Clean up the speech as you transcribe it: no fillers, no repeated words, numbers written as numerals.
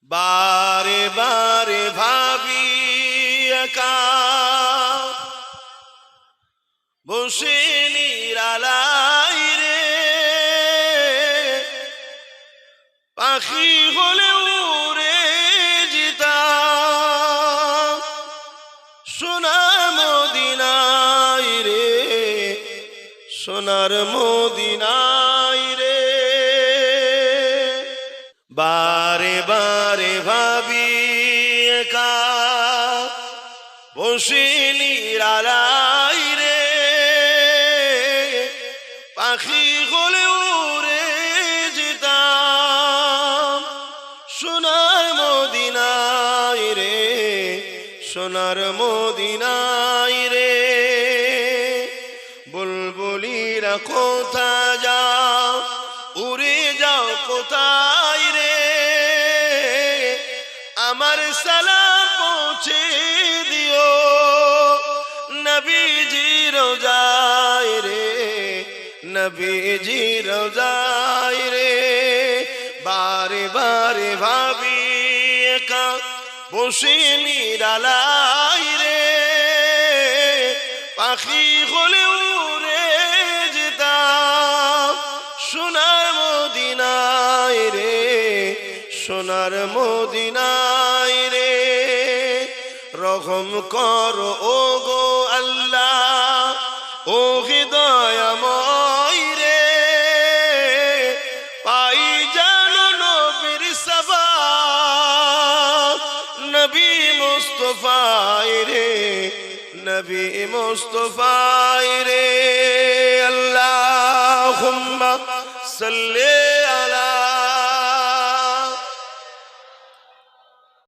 বারে বারে ভাবি একা বসে নিরালাই রে, পাখি হলে উড়ে যেতাম সোনার মদিনায় রে, সোনার মদিনায় রে। বারে বারে ভাবি একা বসে নিরালাই রে, পাখি হলে উড়ে যেতাম সোনার মদিনায় রে, সোনার মদিনায় রে। বুলবুলিরা কোথা যাও, উড়ে যাও কোথায় রে, আমার সালাম পৌঁছে দিও নবীজি রোজায় রে, নবীজি রোজায় রে। বারে বারে ভাবি একা বসে নিরালাই রে, পাখি হলে উড়ে যেতাম সোনার মদিনায় রে, সোনার মদিনায় রে। রহম করো ও গো আল্লাহ, ও হৃদয়ময় রে, পাই জানো নবীর সওয়াব, নবী মুস্তাফায় রে, নবী মুস্তাফায় রে। আল্লাহুম্মা সাল্লি